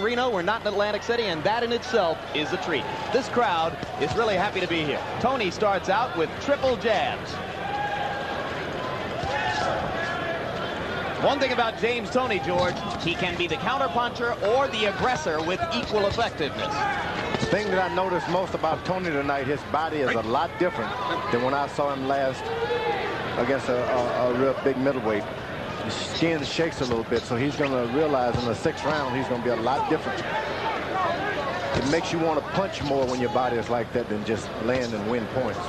Reno. We're not in Atlantic City, and that in itself is a treat. This crowd is really happy to be here. Toney starts out with triple jabs. One thing about James Toney, George, he can be the counterpuncher or the aggressor with equal effectiveness. The thing that I noticed most about Toney tonight, his body is a lot different than when I saw him last against a real big middleweight. His skin shakes a little bit, so he's going to realize in the 6th round he's going to be a lot different. It makes you want to punch more when your body is like that than just land and win points.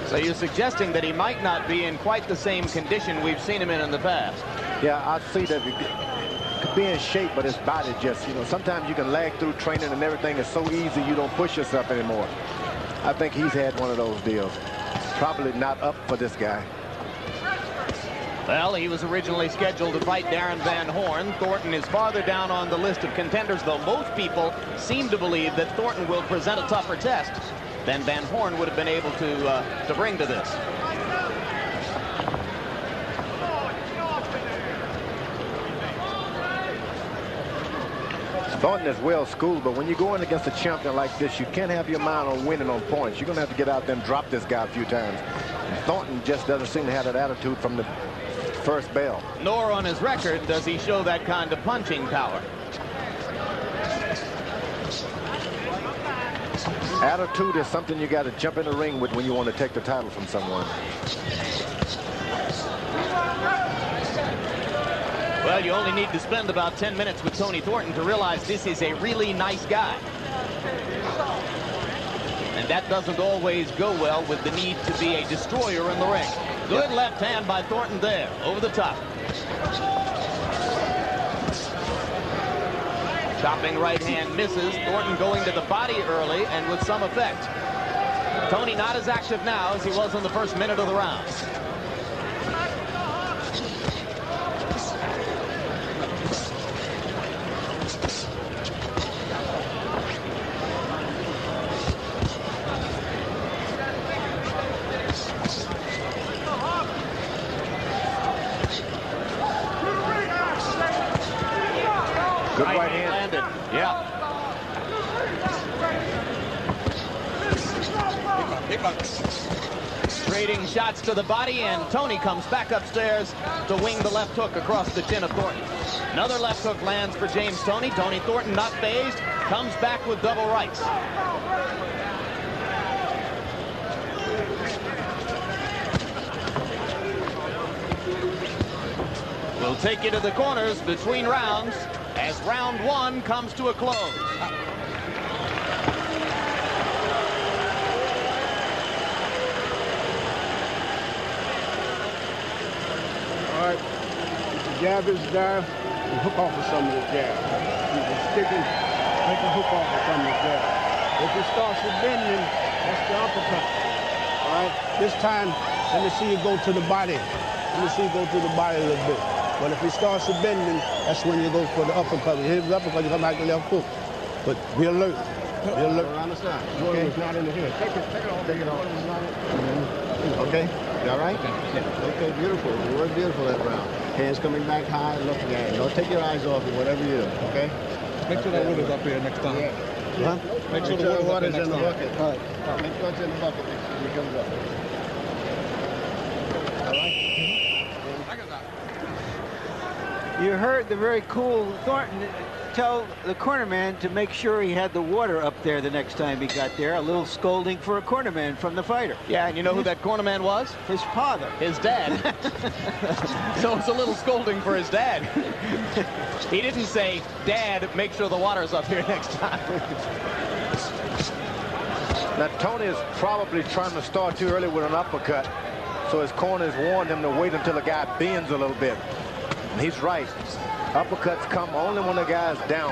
So you're suggesting that he might not be in quite the same condition we've seen him in the past? Yeah, I see that he could be in shape, but his body just, you know, sometimes you can lag through training and everything is so easy you don't push yourself anymore. I think he's had one of those deals. Probably not up for this guy. Well, he was originally scheduled to fight Darren Van Horn. Thornton is farther down on the list of contenders, though most people seem to believe that Thornton will present a tougher test than Van Horn would have been able to bring to this. Thornton is well schooled, but when you go in against a champion like this, you can't have your mind on winning on points. You're going to have to get out there and drop this guy a few times. And Thornton just doesn't seem to have that attitude from the first bell. Nor on his record does he show that kind of punching power. Attitude is something you got to jump in the ring with when you want to take the title from someone. Well, you only need to spend about 10 minutes with Toney Thornton to realize this is a really nice guy. And that doesn't always go well with the need to be a destroyer in the ring. Good left hand by Thornton there, over the top. Chopping right hand misses. Thornton going to the body early and with some effect. Toney not as active now as he was in the first minute of the round. Good right hand. Landed. Yeah. Trading shots to the body, and Toney comes back upstairs to wing the left hook across the chin of Thornton. Another left hook lands for James Toney. Toney Thornton not phased, comes back with double rights. We'll take you to the corners between rounds as round one comes to a close. All right, the jab is there, and hook off of some of the jab. Keep it sticking, take a hook off of some of the jab. If it starts to bending, that's the uppercut. All right, this time, let me see you go to the body. Let me see you go to the body a little bit. But if it starts to bending, that's when you go for the uppercut. You hit the uppercut, you come back to the left hook. But be alert. Be alert. Around the side. Okay. It's not in the head. Take it off. Take it off. Okay. You all right? Okay, beautiful. You work beautiful that round. Hands coming back high, looking at it. Don't take your eyes off it, whatever you do. Okay? Make sure that water's up here next time. Yeah. Huh? Make sure the water's in the next bucket. time. All right. Make sure it's in the bucket when it comes up. All right? You heard the very cool Thornton tell the cornerman to make sure he had the water up there the next time he got there. A little scolding for a cornerman from the fighter. Yeah, and you know who that cornerman was? His father. His dad. So it's a little scolding for his dad. He didn't say, Dad, make sure the water's up here next time. Now, Toney is probably trying to start too early with an uppercut, so his corners warned him to wait until the guy bends a little bit. And he's right. Uppercuts come only when the guy's down.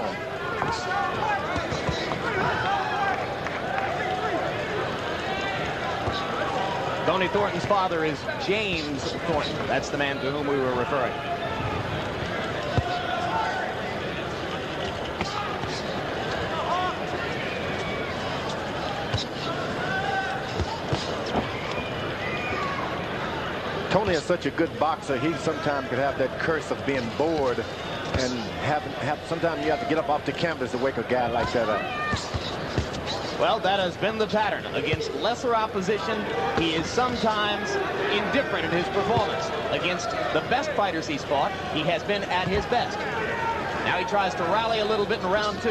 Toney Thornton's father is James Thornton. That's the man to whom we were referring. Toney is such a good boxer, he sometimes could have that curse of being bored and sometimes you have to get up off the canvas to wake a guy like that up. Well, that has been the pattern. Against lesser opposition, he is sometimes indifferent in his performance. Against the best fighters he's fought, he has been at his best. Now he tries to rally a little bit in round 2.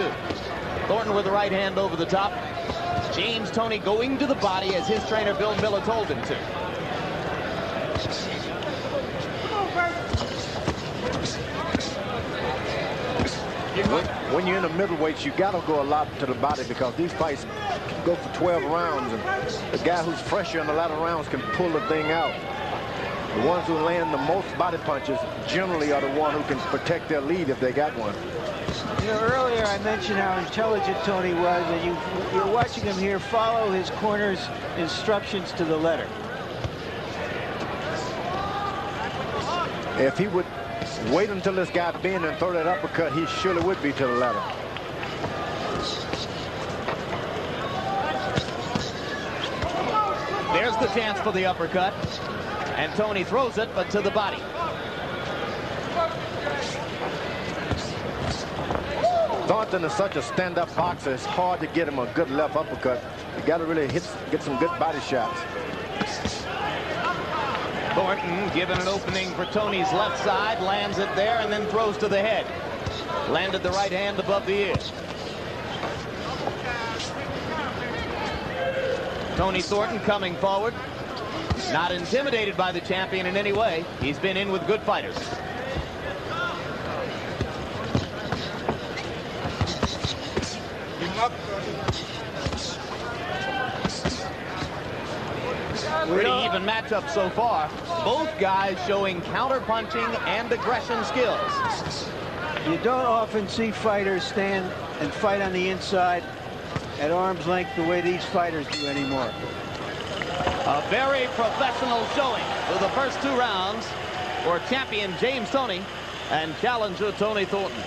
Thornton with the right hand over the top. James Toney going to the body as his trainer Bill Miller told him to. When you're in the middleweights, you got to go a lot to the body because these fights can go for 12 rounds, and the guy who's fresher in a lot of rounds can pull the thing out. The ones who land the most body punches generally are the one who can protect their lead if they got one. You know, earlier I mentioned how intelligent Toney was, and you're watching him here follow his corner's instructions to the letter. If he would wait until this guy bend and throw that uppercut, he surely would be to the letter. There's the chance for the uppercut. And Toney throws it, but to the body. Thornton is such a stand-up boxer, it's hard to get him a good left uppercut. You got to really get some good body shots. Thornton given an opening for Toney's left side, lands it there, and then throws to the head. Landed the right hand above the ear. Toney Thornton coming forward. Not intimidated by the champion in any way. He's been in with good fighters. Pretty even matchup so far. Both guys showing counter-punching and aggression skills. You don't often see fighters stand and fight on the inside at arm's length the way these fighters do anymore. A very professional showing for the first 2 rounds for champion James Toney and challenger Toney Thornton.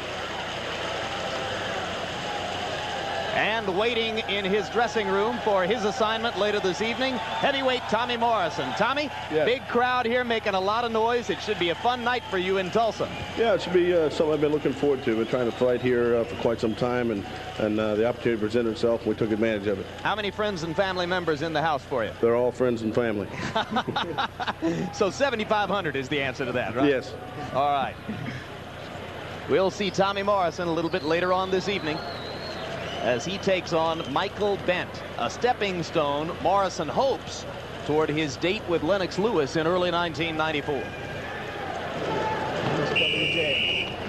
And waiting in his dressing room for his assignment later this evening, heavyweight Tommy Morrison. Tommy, yes. Big crowd here making a lot of noise. It should be a fun night for you in Tulsa. Yeah, it should be something I've been looking forward to. We're trying to fight here for quite some time, and the opportunity presented itself. We took advantage of it. How many friends and family members in the house for you? They're all friends and family. So 7,500 is the answer to that, right? Yes. All right. We'll see Tommy Morrison a little bit later on this evening as he takes on Michael Bent, a stepping stone Morrison hopes toward his date with Lennox Lewis in early 1994.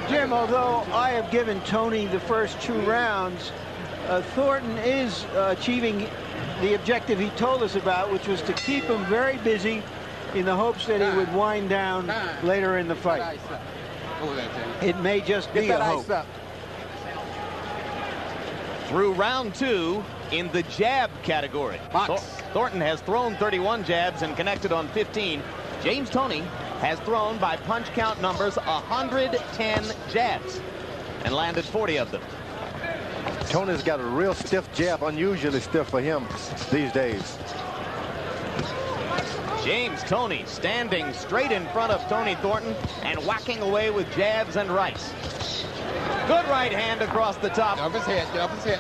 Jim, although I have given Toney the first 2 rounds, Thornton is achieving the objective he told us about, which was to keep him very busy in the hopes that he would wind down later in the fight. It may just be a hope. Through round 2 in the jab category. Thornton has thrown 31 jabs and connected on 15. James Toney has thrown by punch count numbers 110 jabs and landed 40 of them. Toney's got a real stiff jab, unusually stiff for him these days. James Toney standing straight in front of Toney Thornton and whacking away with jabs and rights. Good right hand across the top. Get off his head. Get off his head.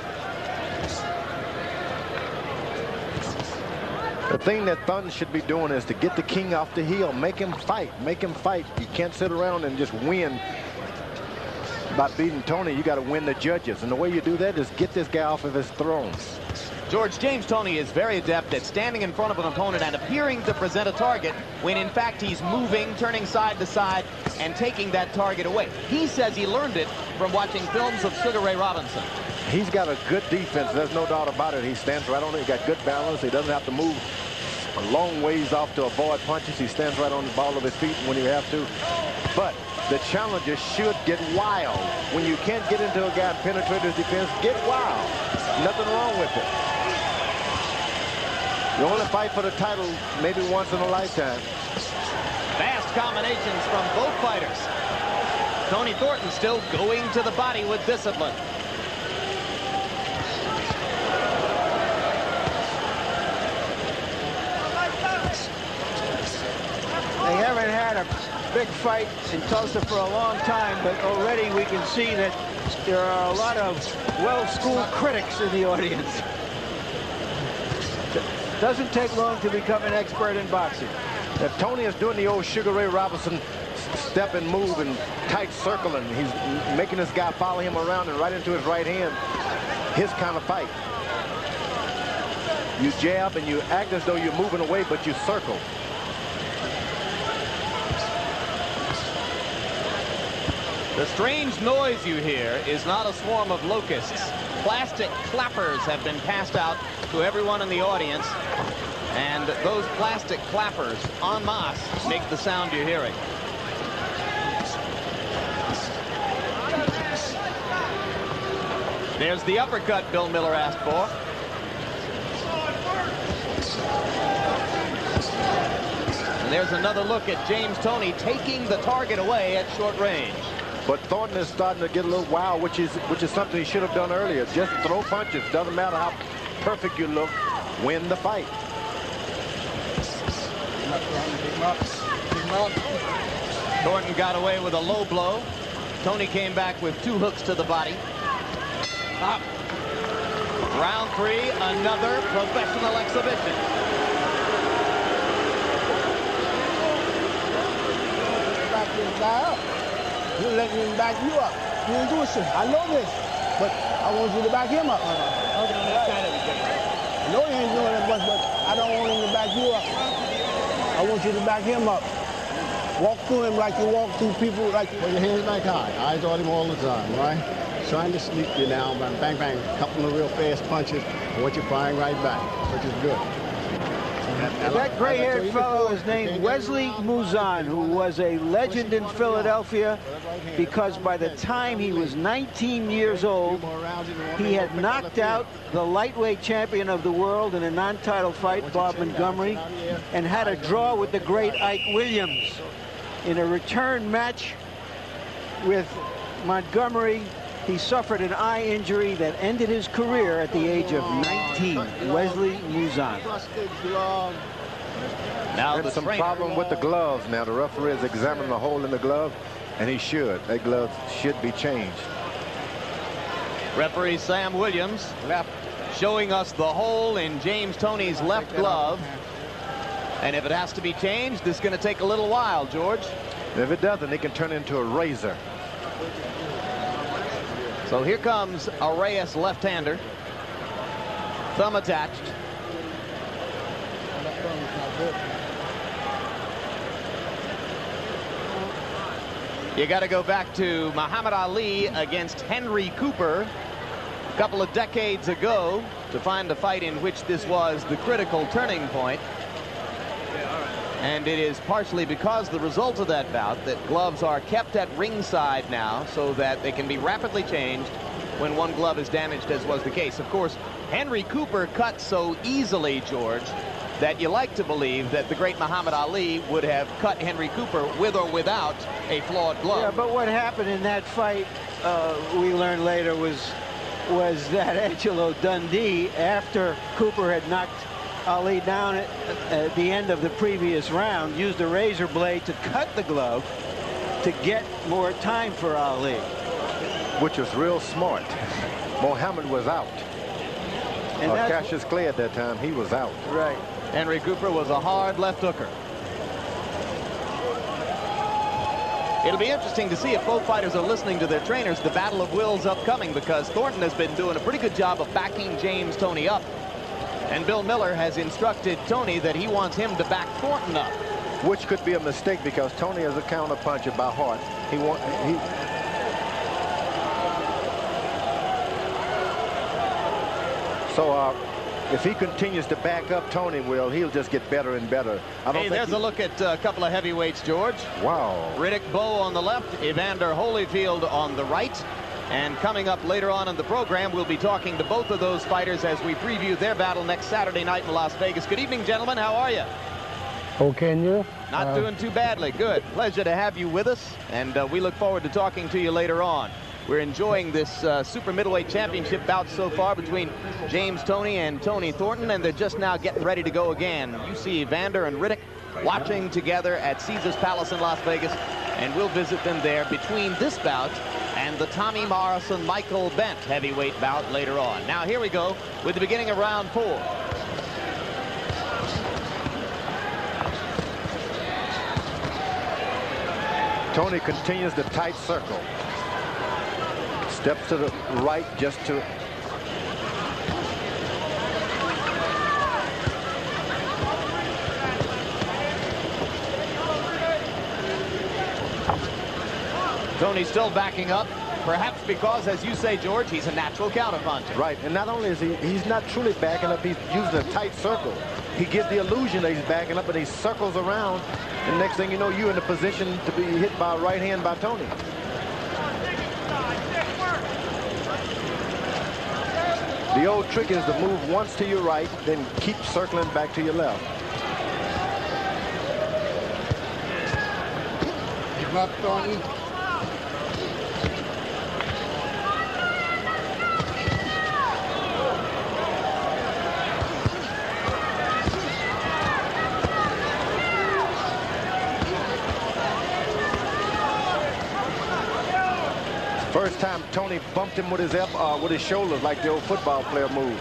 The thing that Thornton should be doing is to get the king off the heel. Make him fight. Make him fight. You can't sit around and just win by beating Toney. You got to win the judges. And the way you do that is get this guy off of his throne. George, James Toney is very adept at standing in front of an opponent and appearing to present a target when in fact he's moving, turning side to side, and taking that target away. He says he learned it from watching films of Sugar Ray Robinson. He's got a good defense. There's no doubt about it. He stands right on it. He got good balance. He doesn't have to move a long ways off to avoid punches. He stands right on the ball of his feet when you have to. But the challenger should get wild. When you can't get into a guy and penetrate his defense, get wild. Nothing wrong with it. You only fight for the title maybe once in a lifetime. Fast combinations from both fighters. Toney Thornton still going to the body with discipline. They haven't had a big fight in Tulsa for a long time, but already we can see that there are a lot of well-schooled critics in the audience. Doesn't take long to become an expert in boxing. If Toney is doing the old Sugar Ray Robinson step and move and tight circle, and he's making this guy follow him around and right into his right hand, his kind of fight. You jab and you act as though you're moving away, but you circle. The strange noise you hear is not a swarm of locusts. Plastic clappers have been passed out to everyone in the audience, and those plastic clappers en masse make the sound you're hearing. There's the uppercut Bill Miller asked for. And there's another look at James Toney taking the target away at short range. But Thornton is starting to get a little wild, which is something he should have done earlier. Just throw punches. Doesn't matter how perfect you look. Win the fight. Thornton got away with a low blow. Toney came back with 2 hooks to the body. Up. Round 3, another professional exhibition. Back this guy up. He'll let me back you up. You ain't doing shit. I know this, but I want you to back him up. I know he ain't doing it much, but I don't want him to back you up. I want you to back him up. Walk through him like you walk through people. Like Put your hands back high. Eyes on him all the time, right? Trying to sneak you now, bang, bang, bang. A couple of real fast punches, and what you're firing right back, which is good. That gray-haired fellow is named Wesley Mouzon, who was a legend in Philadelphia because by the time he was 19 years old, he had knocked out the lightweight champion of the world in a non-title fight, Bob Montgomery, and had a draw with the great Ike Williams. In a return match with Montgomery, he suffered an eye injury that ended his career at the age of 19. Wesley Mouzon. Now There's some problem with the gloves now. The referee is examining the hole in the glove, and he should. That glove should be changed. Referee Sam Williams showing us the hole in James Toney's left glove. And if it has to be changed, it's going to take a little while, George. If it doesn't, it can turn into a razor. So here comes a Reyes left-hander. Thumb attached. You got to go back to Muhammad Ali against Henry Cooper a couple of decades ago to find a fight in which this was the critical turning point. And it is partially because the result of that bout that gloves are kept at ringside now so that they can be rapidly changed when one glove is damaged, as was the case. Of course, Henry Cooper cut so easily, George, that you like to believe that the great Muhammad Ali would have cut Henry Cooper with or without a flawed glove. Yeah, but what happened in that fight, we learned later, was that Angelo Dundee, after Cooper had knocked Ali down at the end of the previous round, used a razor blade to cut the glove to get more time for Ali. Which was real smart. Muhammad was out. And Cassius Clay at that time, he was out. Right. Henry Cooper was a hard left hooker. It'll be interesting to see if both fighters are listening to their trainers. The battle of wills upcoming, because Thornton has been doing a pretty good job of backing James Toney up. And Bill Miller has instructed Toney that he wants him to back Thornton up. Which could be a mistake because Toney is a counter puncher by heart. So if he continues to back up Toney, he'll just get better and better. Hey, there's a look at a couple of heavyweights, George. Wow. Riddick Bowe on the left, Evander Holyfield on the right. And coming up later on in the program, we'll be talking to both of those fighters as we preview their battle next Saturday night in Las Vegas. Good evening, gentlemen. How are you? okay, and you? Not doing too badly. Good. Pleasure to have you with us. And we look forward to talking to you later on. We're enjoying this super middleweight championship bout so far between James Toney and Tony Thornton, and they're just now getting ready to go again. You see Evander and Riddick watching together at Caesars Palace in Las Vegas, and we'll visit them there between this bout and the Tommy Morrison-Michael Bent heavyweight bout later on. Now here we go with the beginning of round 4. Toney continues the tight circle. Steps to the right just to... Toney still backing up, perhaps because, as you say, George, he's a natural counterpuncher. Right, and not only is he's not truly backing up, he's using a tight circle. He gives the illusion that he's backing up, but he circles around, and next thing you know, you're in a position to be hit by a right hand by Toney. The old trick is to move once to your right, then keep circling back to your left. Give up, Thornton. First time Toney bumped him with his shoulders like the old football player move.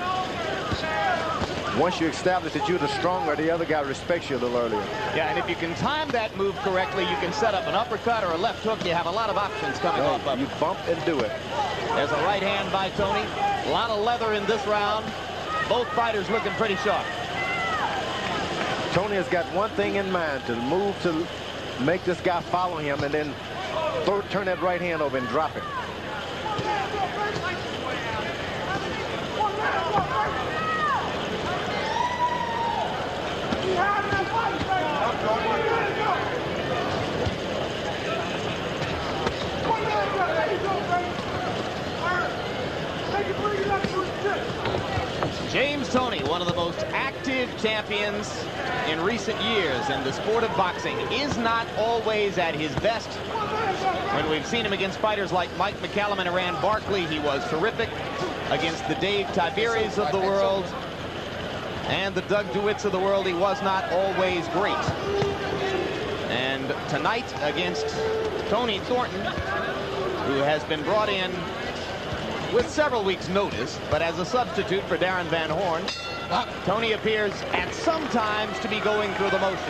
Once you establish that you're the stronger, the other guy respects you a little earlier. Yeah, and if you can time that move correctly, you can set up an uppercut or a left hook. You have a lot of options coming off of it. You bump and do it. There's a right hand by Toney. A lot of leather in this round. Both fighters looking pretty sharp. Toney has got one thing in mind, to move to make this guy follow him and then turn that right hand over and drop it. James Toney, one of the most active champions in recent years in the sport of boxing, is not always at his best. When we've seen him against fighters like Mike McCallum and Iran Barkley, he was terrific. Against the Dave Tiberies of the world and the Doug DeWitts of the world, he was not always great. And tonight against Toney Thornton, who has been brought in with several weeks' notice, but as a substitute for Darren Van Horn, Toney appears at some times to be going through the motions.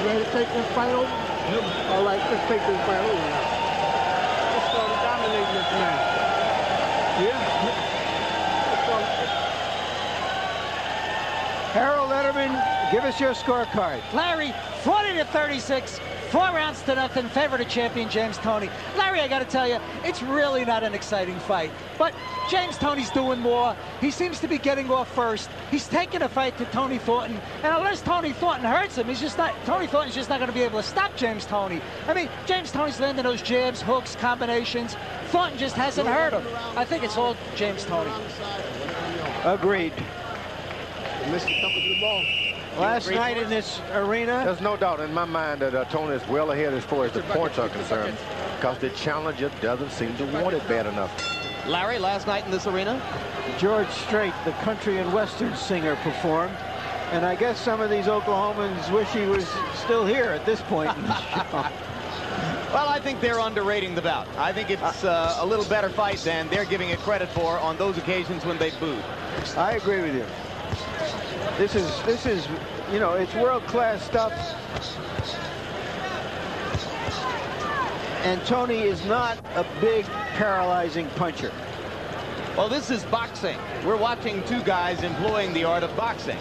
Ready to take this fight over? All right, let's take this fight over now. Let's start dominating this man. Yeah? Harold Letterman, give us your scorecard. Larry, 40-36, 4 rounds to nothing, favor to champion James Toney. Larry, I got to tell you, it's really not an exciting fight. But James Toney's doing more. He seems to be getting off first. He's taking a fight to Toney Thornton. And unless Toney Thornton hurts him, Toney Thornton's just not going to be able to stop James Toney. I mean, James Toney's landing those jabs, hooks, combinations. Thornton just hasn't hurt him. I think it's all James Toney. Agreed. Mr. Comfort to the ball. Last night in this arena, There's no doubt in my mind that Toney is well ahead as far as the points are concerned, because the challenger doesn't seem to want it bad enough. Larry, last night in this arena, George Strait, the country and western singer, performed. And I guess some of these Oklahomans wish he was still here at this point in the show. well, I think they're underrating the bout. I think it's a little better fight than they're giving it credit for on those occasions when they booed. I agree with you. This is, you know, it's world-class stuff. And Toney is not a big, paralyzing puncher. Well, this is boxing. We're watching two guys employing the art of boxing.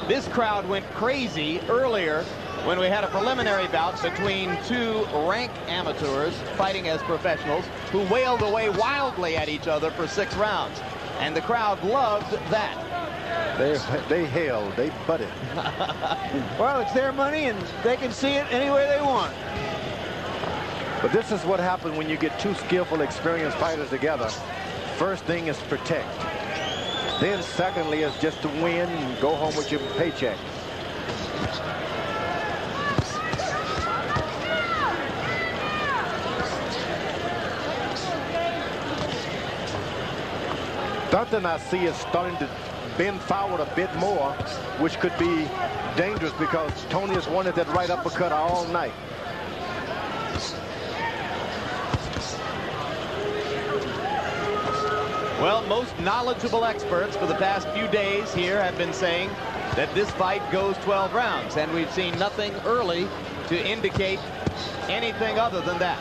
This crowd went crazy earlier when we had a preliminary bout between two rank amateurs fighting as professionals who wailed away wildly at each other for 6 rounds. And the crowd loved that. They hailed, they butted. Well, it's their money, and they can see it any way they want. But this is what happens when you get two skillful, experienced fighters together. First thing is protect. Then secondly is just to win and go home with your paycheck. Thornton, I see, is starting to bend forward a bit more, which could be dangerous because Toney has wanted that right uppercut all night. Well, most knowledgeable experts for the past few days here have been saying that this fight goes 12 rounds, and we've seen nothing early to indicate anything other than that.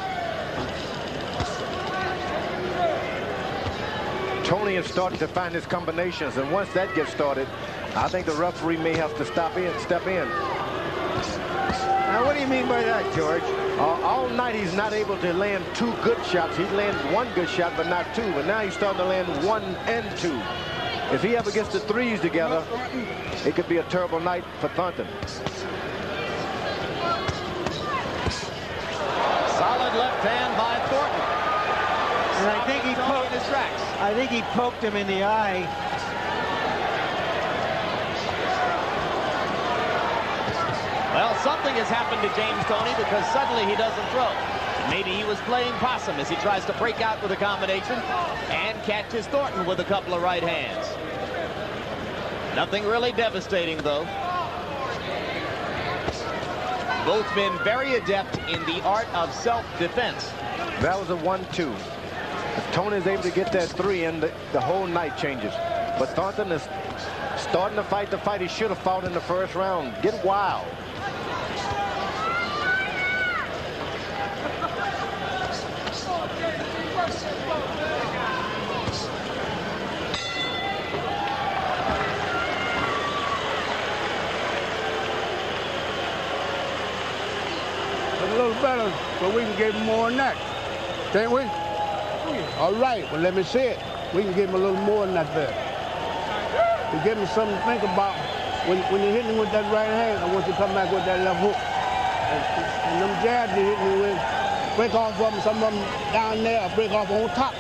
Toney is starting to find his combinations, and once that gets started, I think the referee may have to step in. Now, what do you mean by that, George? All night he's not able to land 2 good shots. He's landed 1 good shot, but not 2. But now he's starting to land 1 and 2. If he ever gets the 3s together, it could be a terrible night for Thornton. Solid left hand by Thornton. And I think he poked him in the eye. Well, something has happened to James Toney because suddenly he doesn't throw. Maybe he was playing possum as he tries to break out with a combination and catches Thornton with a couple of right hands. Nothing really devastating, though. Both men very adept in the art of self-defense. That was a 1-2. If Toney is able to get that 3 in, the whole night changes. But Thornton is starting to fight the fight he should have fought in the first round. Get wild. A little better, so we can give him more than that. Can't we? All right, well, let me see it. We can give him a little more than that there. To give him something to think about. When you're hitting with that right hand, I want you to come back with that left hook. And them jabs you're hitting me with, break off of them, some of them down there, or break off on top.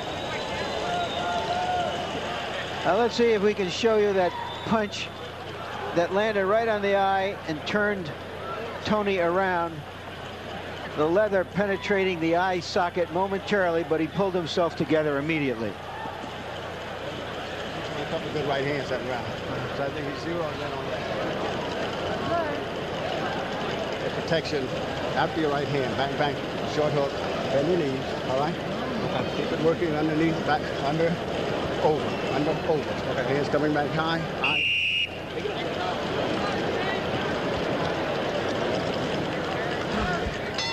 Now let's see if we can show you that punch that landed right on the eye and turned Toney around. The leather penetrating the eye socket momentarily, but he pulled himself together immediately. A couple of good right hands that round. So I think he's 0 on that. The protection after your right hand, bang, bang, short hook, bend your knees, all right? Keep it working underneath, back, under, over, over. Okay. Hands coming back high, high.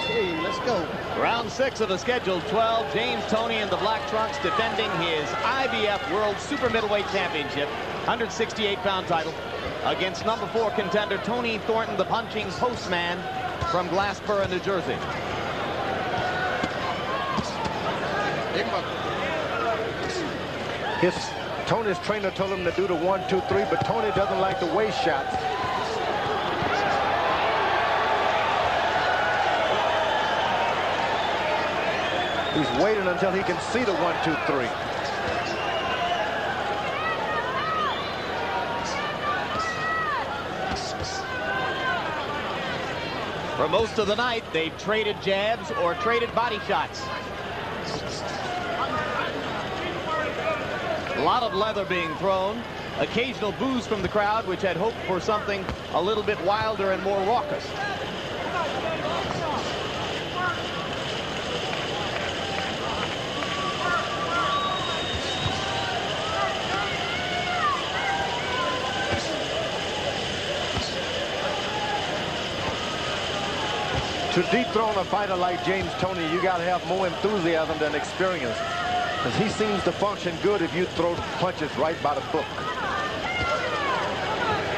Okay, let's go. Round 6 of the scheduled 12. James Toney in the black trunks defending his IBF World Super Middleweight Championship, 168-pound title, against number 4 contender Toney Thornton, the punching postman from Glassboro, New Jersey. Toney's trainer told him to do the 1, 2, 3, but Toney doesn't like the waist shots. He's waiting until he can see the 1, 2, 3. For most of the night, they've traded jabs or traded body shots. A lot of leather being thrown. Occasional boos from the crowd, which had hoped for something a little bit wilder and more raucous. To dethrone a fighter like James Toney, you got to have more enthusiasm than experience. Because he seems to function good if you throw punches right by the book.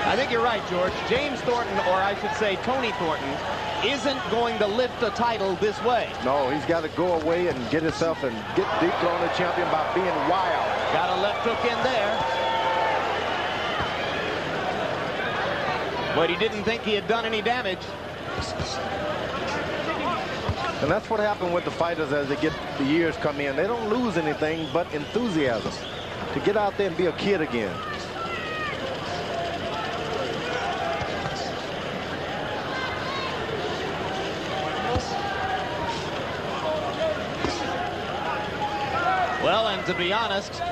I think you're right, George. James Thornton, or I should say Toney Thornton, isn't going to lift a title this way. No, he's got to go away and get himself and get dethrone the champion by being wild. Got a left hook in there. But he didn't think he had done any damage. And that's what happened with the fighters as they get the years come in. They don't lose anything but enthusiasm to get out there and be a kid again. Well, and to be honest,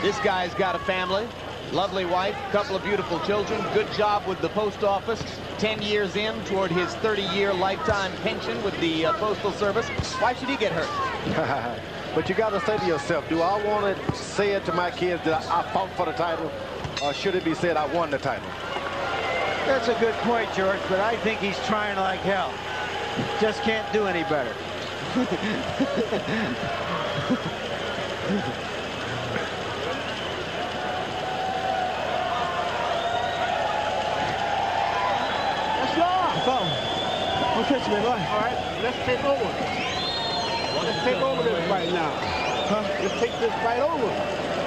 This guy's got a family, lovely wife, couple of beautiful children, good job with the post office, 10 years in toward his 30-year lifetime pension with the Postal Service. Why should he get hurt? But you got to say to yourself, do I want to say it to my kids that I fought for the title, or should it be said I won the title? That's a good point, George, but I think he's trying like hell. Just can't do any better. Don't catch me, boy. All right, let's take over. Let's take over this fight now. Let's take this fight over.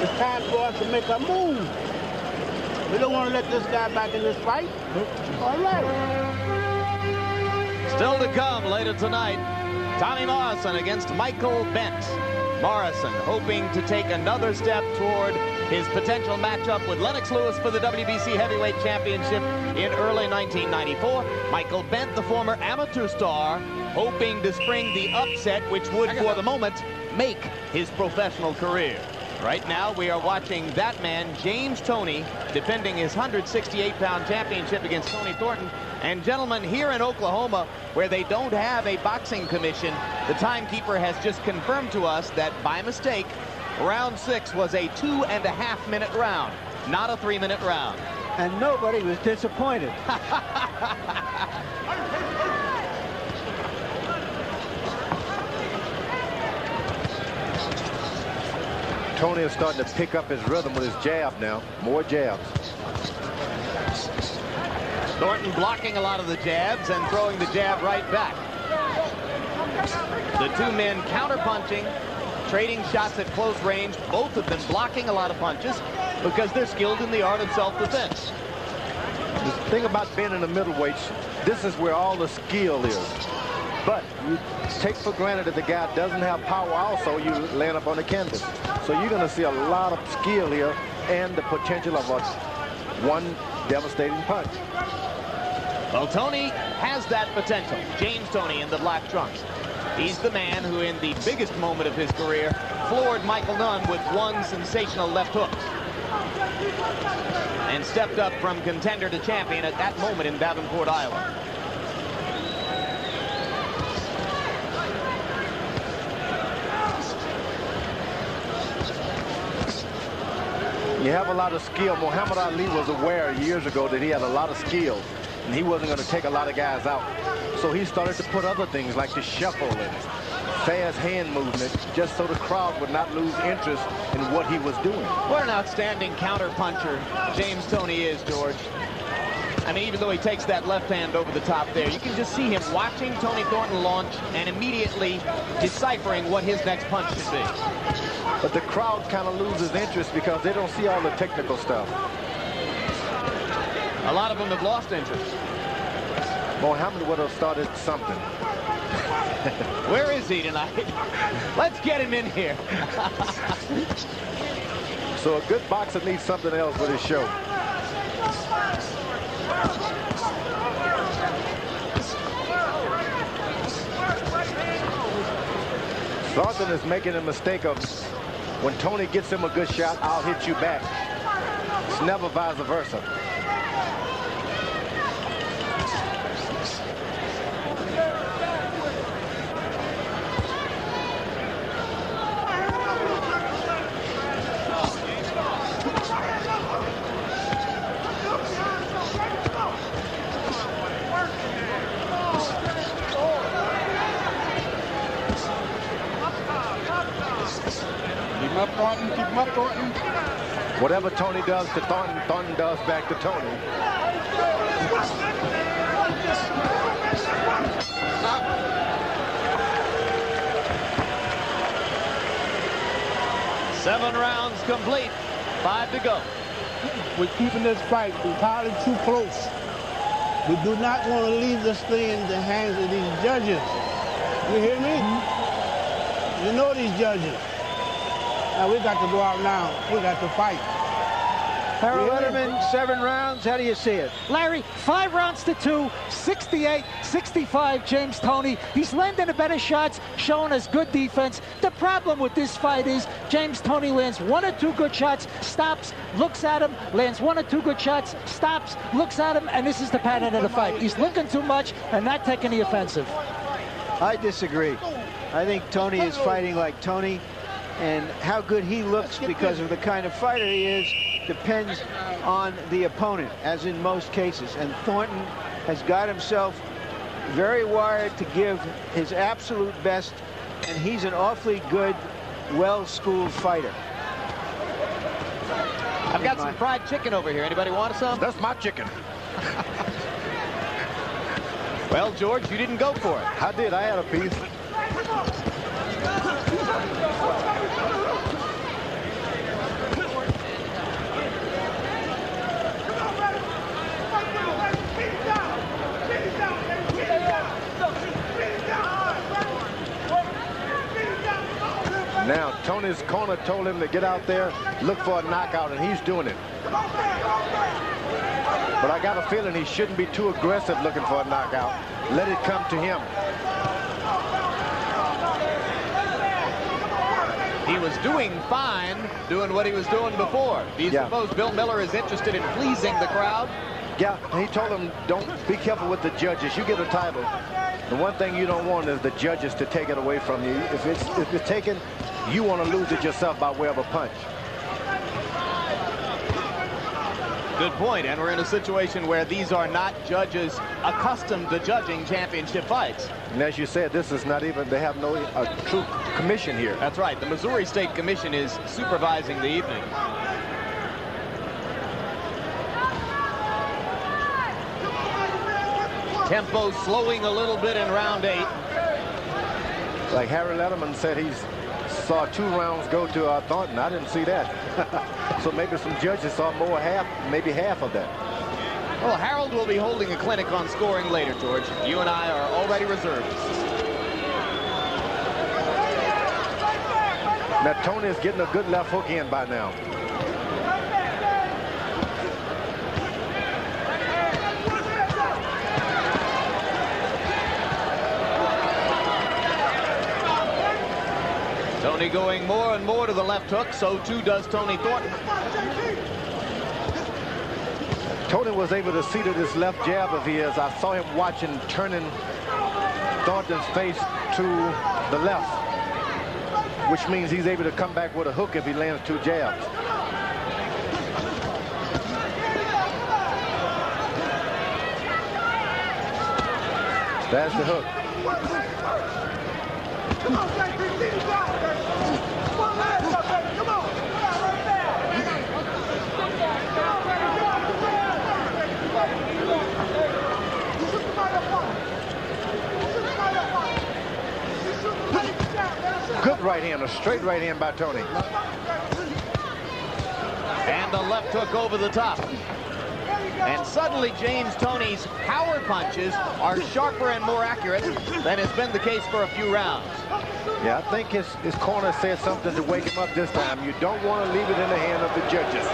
It's time for us to make a move. We don't want to let this guy back in this fight. All right. Still to come later tonight, Tommy Morrison against Michael Bent. Morrison hoping to take another step toward his potential matchup with Lennox Lewis for the WBC Heavyweight Championship in early 1994. Michael Bent, the former amateur star, hoping to spring the upset which would, for the moment, make his professional career. Right now, we are watching that man, James Toney, defending his 168-pound championship against Tony Thornton. And gentlemen, here in Oklahoma, where they don't have a boxing commission, the timekeeper has just confirmed to us that, by mistake, round 6 was a 2.5-minute round, not a 3-minute round. And nobody was disappointed. Toney is starting to pick up his rhythm with his jab now. More jabs. Thornton blocking a lot of the jabs and throwing the jab right back. The two men counter-punching, trading shots at close range, both of them blocking a lot of punches because they're skilled in the art of self-defense. The thing about being in the middleweights, this is where all the skill is. But you take for granted that the guy doesn't have power also, you land up on the canvas. So you're going to see a lot of skill here and the potential of one devastating punch. Well, Toney has that potential. James Toney in the black trunks. He's the man who, in the biggest moment of his career, floored Michael Nunn with one sensational left hook and stepped up from contender to champion at that moment in Davenport, Iowa. You have a lot of skill. Muhammad Ali was aware years ago that he had a lot of skill, and he wasn't going to take a lot of guys out. So he started to put other things like the shuffle and fast hand movement, just so the crowd would not lose interest in what he was doing. What an outstanding counter-puncher James Toney is, George. I mean, even though he takes that left hand over the top there, you can just see him watching Tony Thornton launch and immediately deciphering what his next punch should be. But the crowd kind of loses interest because they don't see all the technical stuff. A lot of them have lost interest. Muhammad would have started something. Where is he tonight? Let's get him in here. So a good boxer needs something else with his show. Thornton is making a mistake of when Toney gets him a good shot, I'll hit you back. It's never vice versa. Thornton, keep him up, Thornton. Whatever Toney does to Thornton, Thornton does back to Toney. Seven rounds complete. 5 to go. We're keeping this fight entirely too close. We do not want to leave this thing in the hands of these judges. You hear me? You know these judges. Now we got to go out now. We got to fight. Harold Letterman, 7 rounds. How do you see it? Larry, 5 rounds to 2, 68-65, James Toney. He's landing the better shots, showing us good defense. The problem with this fight is James Toney lands 1 or 2 good shots, stops, looks at him, lands 1 or 2 good shots, stops, looks at him, and this is the pattern of the fight. He's looking too much and not taking the offensive. I disagree. I think Toney is fighting like Toney, and how good he looks because of the kind of fighter he is depends on the opponent, as in most cases. And Thornton has got himself very wired to give his absolute best, and he's an awfully good, well-schooled fighter. I've got some fried chicken over here. Anybody want some? That's my chicken. Well, George, you didn't go for it. I did. I had a piece. Now, Toney's corner told him to get out there, look for a knockout, and he's doing it. But I got a feeling he shouldn't be too aggressive looking for a knockout. Let it come to him. He was doing fine, doing what he was doing before. Do you suppose Bill Miller is interested in pleasing the crowd? Yeah, he told him, don't be careful with the judges. You get a title. The one thing you don't want is the judges to take it away from you. If it's taken, you want to lose it yourself by way of a punch. Good point, and we're in a situation where these are not judges accustomed to judging championship fights. And as you said, this is not even, they have no true commission here. That's right, the Missouri State Commission is supervising the evening. Tempo slowing a little bit in round 8. Like Harry Letterman said, he saw 2 rounds go to Thornton. I didn't see that. So maybe some judges saw more, maybe half of that. Well, Harold will be holding a clinic on scoring later, George. You and I are already reserved. Now, Toney is getting a good left hook in by now. Toney going more and more to the left hook, so too does Toney Thornton. Toney was able to see to this left jab of his. I saw him watching, turning Thornton's face to the left, which means he's able to come back with a hook if he lands 2 jabs. That's the hook. Come on, come on. Good right hand, a straight right hand by Toney. And a left hook over the top. And suddenly James Toney's power punches are sharper and more accurate than has been the case for a few rounds. Yeah, I think his corner said something to wake him up this time. You don't want to leave it in the hand of the judges.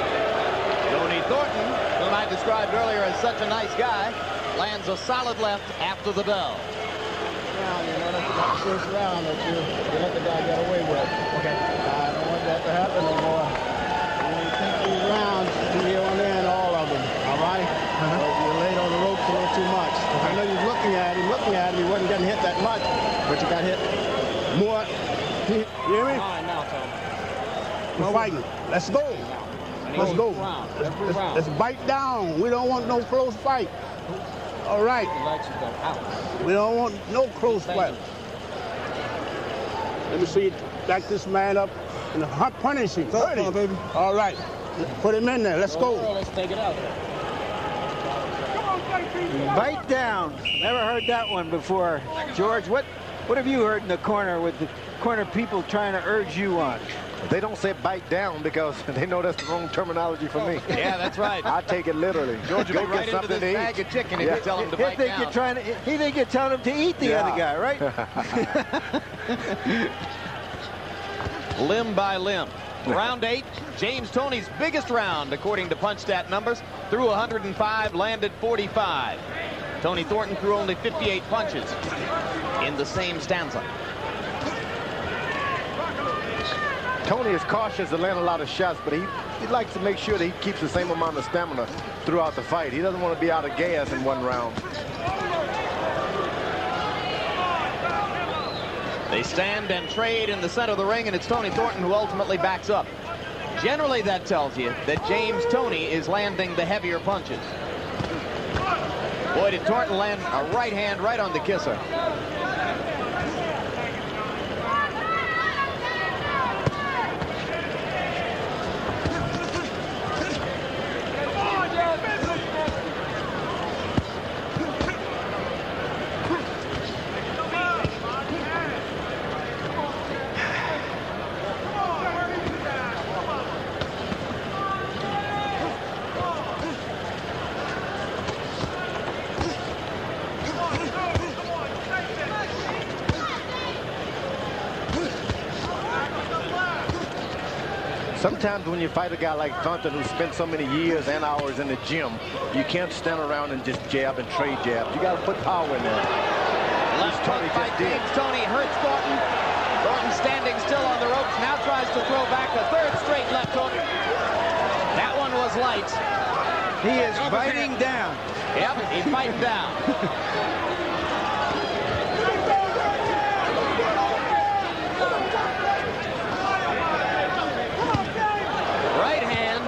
Toney Thornton, whom I described earlier as such a nice guy, lands a solid left after the bell. You know, that's not the first round that you let the guy get away with. Okay. I don't want that to happen no more. You take these rounds from here on in, all of them. All right? You're laid on the ropes a little too much. I know you're looking at him. He wasn't getting hit that much, but you got hit more. You hear me? All right, now, Tom. We're fighting. Let's go. Let's go. Let's bite down. We don't want no close fight. All right. We don't want no close fight. Let me see you back this man up and punish him. Come on, baby. All right. Put him in there. Let's go. Let's take it out. Bite down. Never heard that one before. George, what have you heard in the corner with the corner people trying to urge you on? They don't say bite down because they know that's the wrong terminology for me. Yeah, that's right. I take it literally. George will be right into this bag of chicken if you tell him to bite down. He think you're telling him to eat the other guy, right? Limb by limb. Round 8, James Toney's biggest round, according to punch stat numbers. Threw 105, landed 45. Toney Thornton threw only 58 punches in the same stanza. Toney is cautious to land a lot of shots, but he likes to make sure that he keeps the same amount of stamina throughout the fight. He doesn't want to be out of gas in one round. They stand and trade in the center of the ring, and it's Toney Thornton who ultimately backs up. Generally, that tells you that James Toney is landing the heavier punches. Boy, did Thornton land a right hand right on the kisser. Sometimes when you fight a guy like Thornton who spent so many years and hours in the gym, you can't stand around and just jab and trade jabs. You got to put power in there. Left hook by James Toney hurts Thornton. Thornton standing still on the ropes, now tries to throw back a third straight left hook. That one was light. He is biting down. Yep, he's fighting down. Right hand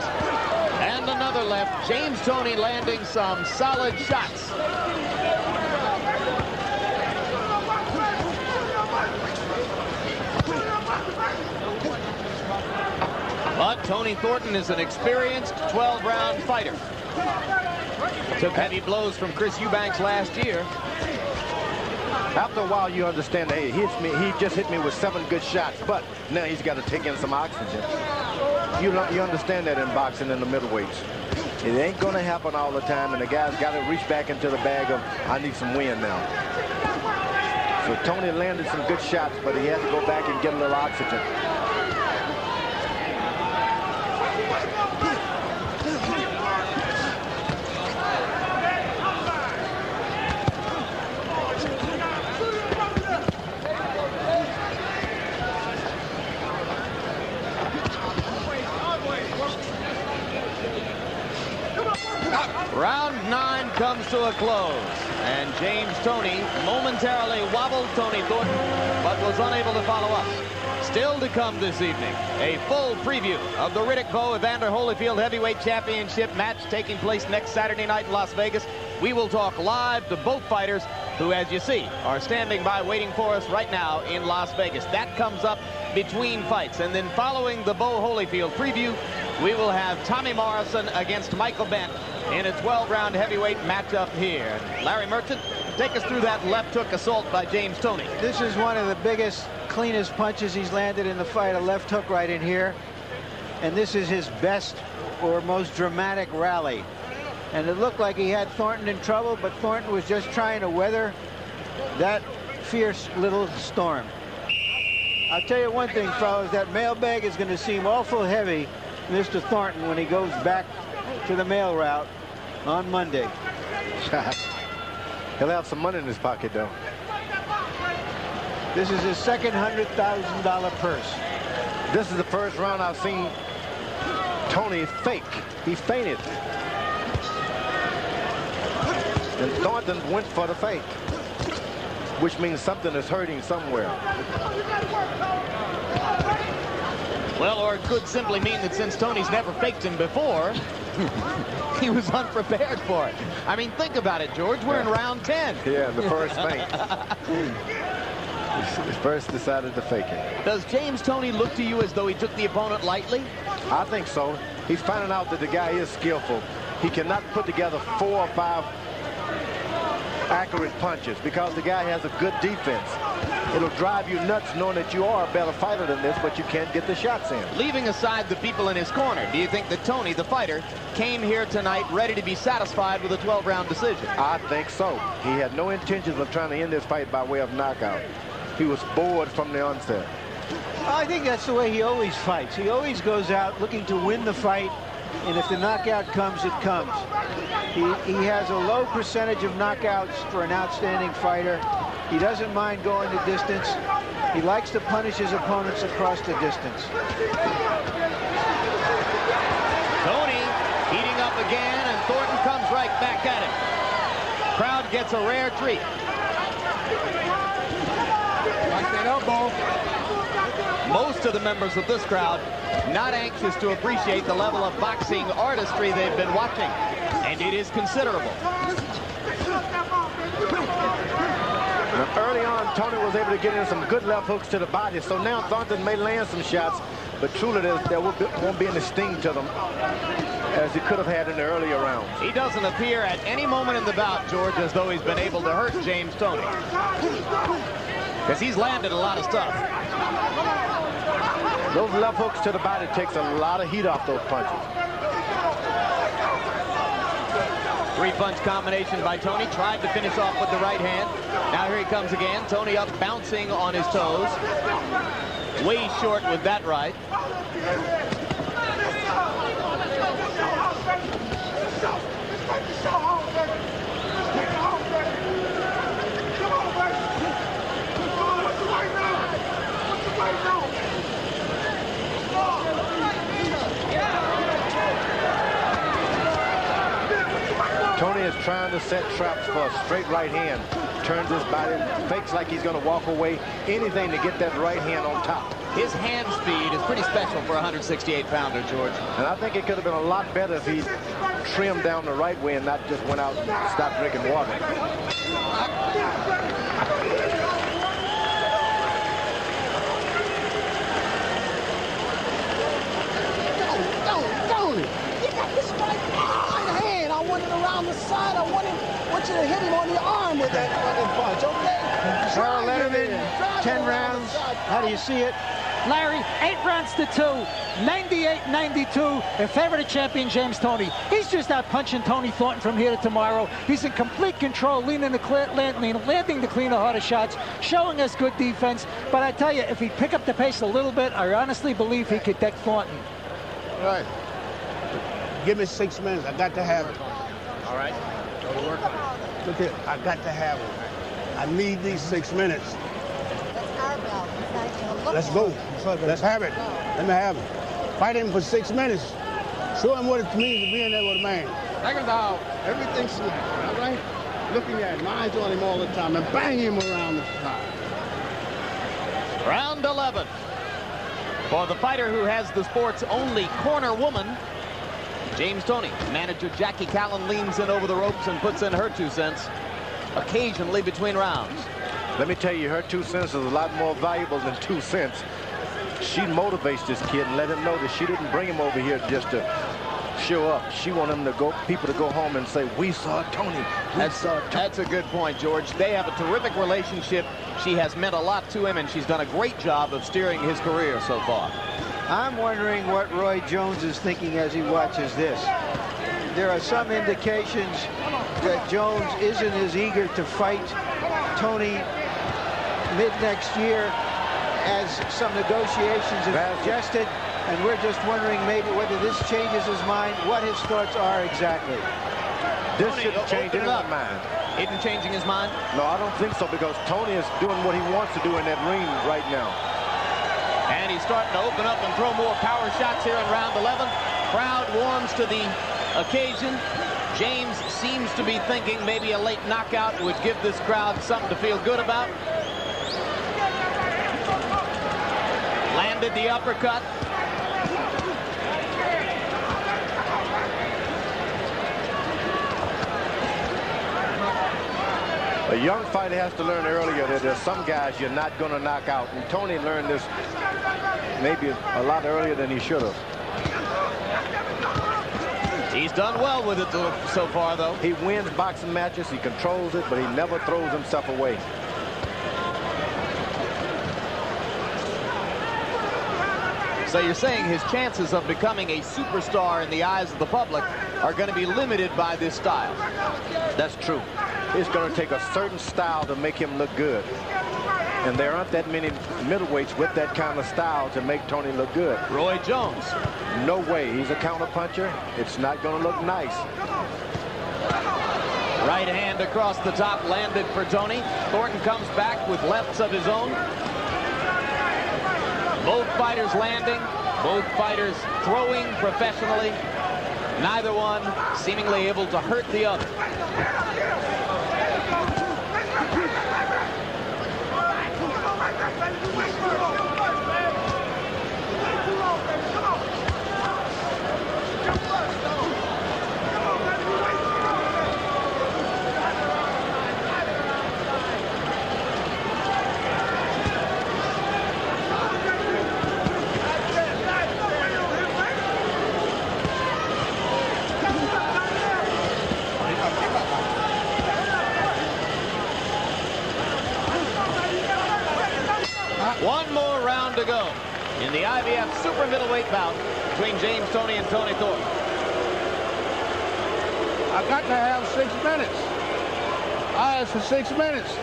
and another left. James Toney landing some solid shots. But Toney Thornton is an experienced 12-round fighter. Took heavy blows from Chris Eubanks last year. After a while, you understand that, hey, he just hit me with 7 good shots, but now he's got to take in some oxygen. You understand that in boxing in the middleweights. It ain't going to happen all the time, and the guy's got to reach back into the bag of, I need some wind now. So Toney landed some good shots, but he had to go back and get a little oxygen. Round 9 comes to a close, and James Toney momentarily wobbled Toney Thornton, but was unable to follow up. Still to come this evening, a full preview of the Riddick Bowe Evander Holyfield Heavyweight Championship match taking place next Saturday night in Las Vegas. We will talk live to both fighters who, as you see, are standing by waiting for us right now in Las Vegas. That comes up between fights, and then following the Bowe Holyfield preview, we will have Tommy Morrison against Michael Bent in a 12-round heavyweight matchup here. Larry Merchant, take us through that left hook assault by James Toney. This is one of the biggest, cleanest punches he's landed in the fight, a left hook right in here. And this is his best or most dramatic rally. And it looked like he had Thornton in trouble, but Thornton was just trying to weather that fierce little storm. I'll tell you one thing, fellas, that mailbag is going to seem awful heavy, Mr. Thornton, when he goes back to the mail route on Monday. He'll have some money in his pocket, though. This is his second $100,000 purse. This is the first round I've seen Toney fake. He fainted. And Thornton went for the fake, which means something is hurting somewhere. Well, or it could simply mean that since Toney's never faked him before, he was unprepared for it. I mean, think about it, George. We're in round 10. Yeah, the first feint. He first decided to fake it. Does James Toney look to you as though he took the opponent lightly? I think so. He's finding out that the guy is skillful. He cannot put together 4 or 5 accurate punches because the guy has a good defense. It'll drive you nuts knowing that you are a better fighter than this, but you can't get the shots in. Leaving aside the people in his corner, do you think that Toney, the fighter, came here tonight ready to be satisfied with a 12-round decision? I think so. He had no intentions of trying to end this fight by way of knockout. He was bored from the onset. I think that's the way he always fights. He always goes out looking to win the fight, and if the knockout comes, it comes. He has a low percentage of knockouts for an outstanding fighter. He doesn't mind going the distance. He likes to punish his opponents across the distance. Toney heating up again, and Thornton comes right back at him. Crowd gets a rare treat. Like that elbow. Most of the members of this crowd not anxious to appreciate the level of boxing artistry they've been watching, and it is considerable. Now, early on, Toney was able to get in some good left hooks to the body, so now Thornton may land some shots, but truly there won't be any sting to them as he could have had in the earlier rounds. He doesn't appear at any moment in the bout, George, as though he's been able to hurt James Toney, because he's landed a lot of stuff. Those left hooks to the body takes a lot of heat off those punches. Three-punch combination by Toney. Tried to finish off with the right hand. Now here he comes again. Toney up, bouncing on his toes. Way short with that right. Toney is trying to set traps for a straight right hand. Turns his body, fakes like he's going to walk away. Anything to get that right hand on top. His hand speed is pretty special for a 168-pounder, George. And I think it could have been a lot better if he trimmed down the right way and not just went out and stopped drinking water. Around the side, I want you to hit him on the arm with that fucking punch, okay? Harold Letterman, 10 rounds. How do you see it? Larry, 8 rounds to 2, 98-92 in favor of the champion James Toney. He's just out punching Tony Thornton from here to tomorrow. He's in complete control, landing the cleaner, harder shots, showing us good defense. But I tell you, if he pick up the pace a little bit, I honestly believe he could deck Thornton. All right. Give me 6 minutes. I got to have it. All right. Go to work. Look here. I got to have it. I need these 6 minutes. Let's go. Let's have it. Let me have it. Fight him for 6 minutes. Show him what it means to be in there with a man. Second out. Everything's snapped, all right? Looking at him, eyes on him all the time, and bang him around the side. Round 11. For the fighter who has the sport's only corner woman, James Toney. Manager Jackie Callan leans in over the ropes and puts in her 2 cents, occasionally between rounds. Let me tell you, her 2 cents is a lot more valuable than 2 cents. She motivates this kid and let him know that she didn't bring him over here just to show up. She wants him to people to go home and say, "We saw Toney. That's a good point, George. They have a terrific relationship. She has meant a lot to him, and she's done a great job of steering his career so far. I'm wondering what Roy Jones is thinking as he watches this. There are some indications that Jones isn't as eager to fight Toney mid-next year as some negotiations have suggested, and we're just wondering maybe whether this changes his mind, what his thoughts are exactly. This shouldn't change anyone's mind. Isn't changing his mind? No, I don't think so, because Toney is doing what he wants to do in that ring right now. And he's starting to open up and throw more power shots here in round 11. Crowd warms to the occasion. James seems to be thinking maybe a late knockout would give this crowd something to feel good about. Landed the uppercut. A young fighter has to learn earlier that there's some guys you're not going to knock out. And Toney learned this maybe a lot earlier than he should have. He's done well with it so far, though. He wins boxing matches, he controls it, but he never throws himself away. So you're saying his chances of becoming a superstar in the eyes of the public are going to be limited by this style? That's true. It's going to take a certain style to make him look good. And there aren't that many middleweights with that kind of style to make Toney look good. Roy Jones. No way. He's a counterpuncher. It's not going to look nice. Right hand across the top landed for Toney. Thornton comes back with lefts of his own. Both fighters landing. Both fighters throwing professionally. Neither one seemingly able to hurt the other. One more round to go in the IBF super middleweight bout between James Toney and Toney Thornton. I got to have 6 minutes. I asked for 6 minutes.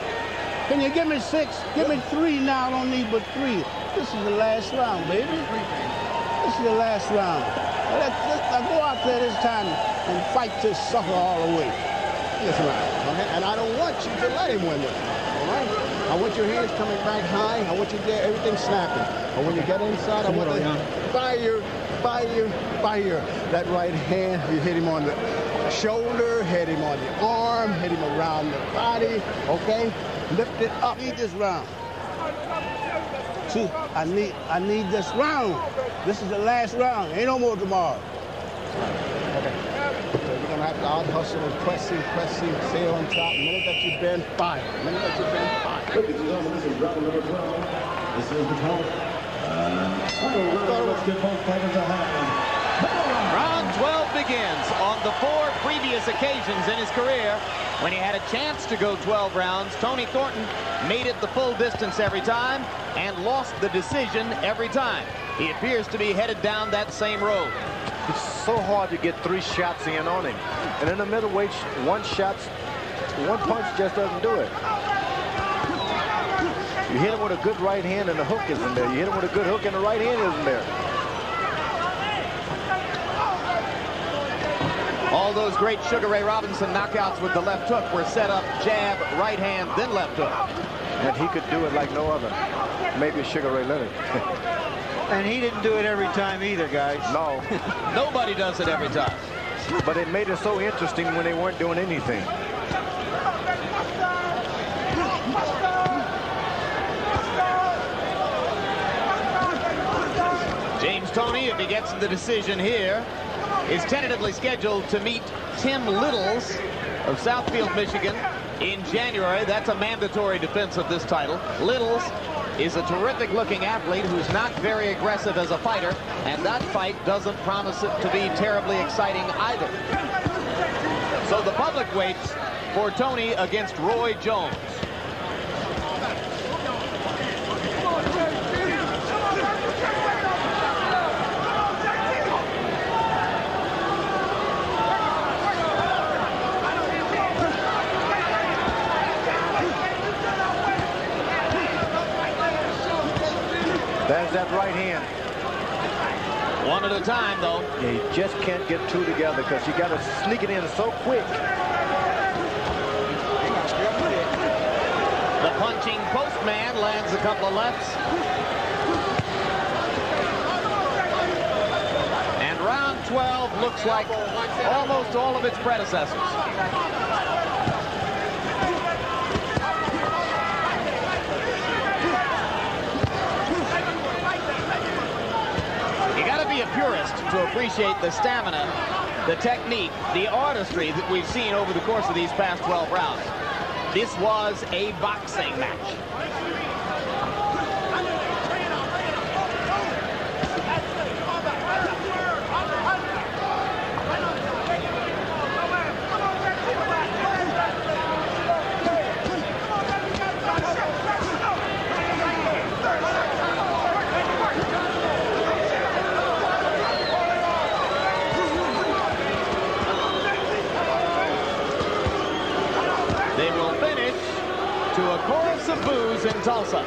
Can you give me 6? Give me 3 now. I don't need but 3. This is the last round, baby. This is the last round. Let's go out there this time and fight this sucker all the way. This round. Okay? And I don't want you to let him win this. All right? I want your hands coming back high. I want you to get everything snapping. And when you get inside, I want to fire that right hand. You hit him on the shoulder, hit him on the arm, hit him around the body. Okay? Lift it up. I need this round. See, I need this round. This is the last round. Ain't no more tomorrow. Okay. So you're going to have to out-hustle and pressing, stay on top. The minute that you bend, fire. The minute that you bend, fire. Ladies and gentlemen, this is round number 12. This is the 12th. Let's get both fighters a hand. Round 12 begins on the 4 previous occasions in his career. When he had a chance to go 12 rounds, Toney Thornton made it the full distance every time and lost the decision every time. He appears to be headed down that same road. It's so hard to get 3 shots in on him. And in the middleweights, one punch just doesn't do it. You hit him with a good right hand and the hook isn't there. You hit him with a good hook and the right hand isn't there. All those great Sugar Ray Robinson knockouts with the left hook were set up jab, right hand, then left hook. And he could do it like no other. Maybe Sugar Ray Leonard. And he didn't do it every time either, guys. No. Nobody does it every time. But it made it so interesting when they weren't doing anything. James Toney, if he gets the decision here, is tentatively scheduled to meet Tim Littles of Southfield, Michigan in January. That's a mandatory defense of this title. Littles is a terrific-looking athlete who's not very aggressive as a fighter, and that fight doesn't promise it to be terribly exciting either. So the public waits for Toney against Roy Jones. There's that right hand. One at a time, though. Yeah, you just can't get 2 together because you got to sneak it in so quick. The punching postman lands a couple of lefts. And round 12 looks like almost all of its predecessors. Be a purist to appreciate the stamina, the technique, the artistry that we've seen over the course of these past 12 rounds. This was a boxing match. They will finish to a chorus of boos Tulsa.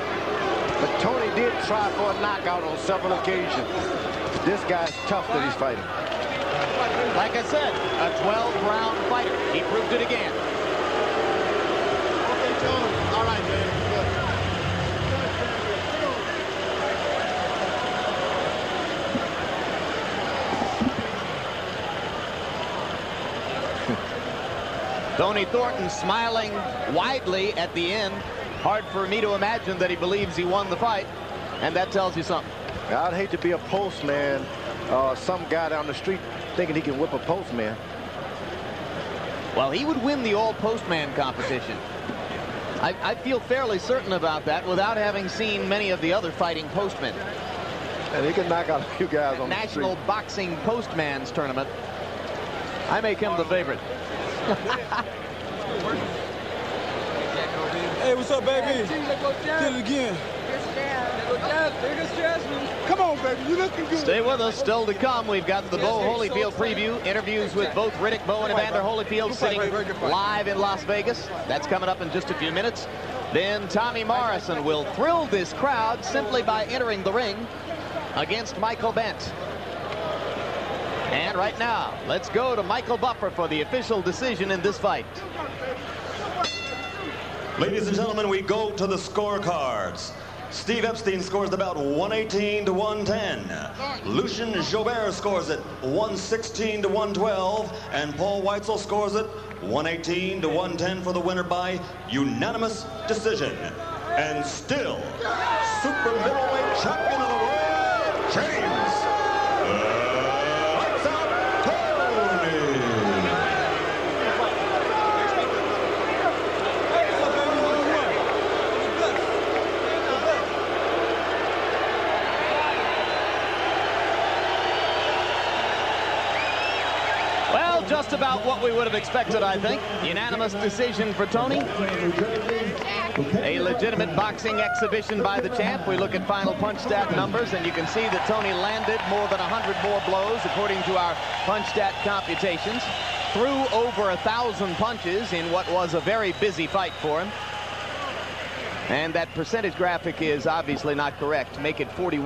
But Toney did try for a knockout on several occasions. This guy's tough that he's fighting. Like I said, a 12-round fighter. He proved it again. Okay, Tony. All right, man. Tony Thornton smiling widely at the end. Hard for me to imagine that he believes he won the fight, and that tells you something. I'd hate to be a postman, some guy down the street thinking he can whip a postman. Well, he would win the all-postman competition. I feel fairly certain about that without having seen many of the other fighting postmen. And he can knock out a few guys on National the street. Boxing Postman's Tournament. I make him the favorite. Hey, what's up, baby? Did it again. Come on, baby. You looking good. Stay with us. Still to come, we've got the Bo Holyfield preview. Interviews with both Riddick Bowe and Evander Holyfield sitting live in Las Vegas. That's coming up in just a few minutes. Then Tommy Morrison will thrill this crowd simply by entering the ring against Michael Bent. And right now, let's go to Michael Buffer for the official decision in this fight. Ladies and gentlemen, we go to the scorecards. Steve Epstein scores the bout 118 to 110. Lucien Jobert scores it 116 to 112. And Paul Weitzel scores it 118 to 110 for the winner by unanimous decision. And still, super middleweight champion of the world, James Lights Out Toney. Just about what we would have expected, I think. Unanimous decision for Toney. A legitimate boxing exhibition by the champ. We look at final punch stat numbers, and you can see that Toney landed more than 100 more blows, according to our punch stat computations. Threw over 1,000 punches in what was a very busy fight for him. And that percentage graphic is obviously not correct. Make it 41.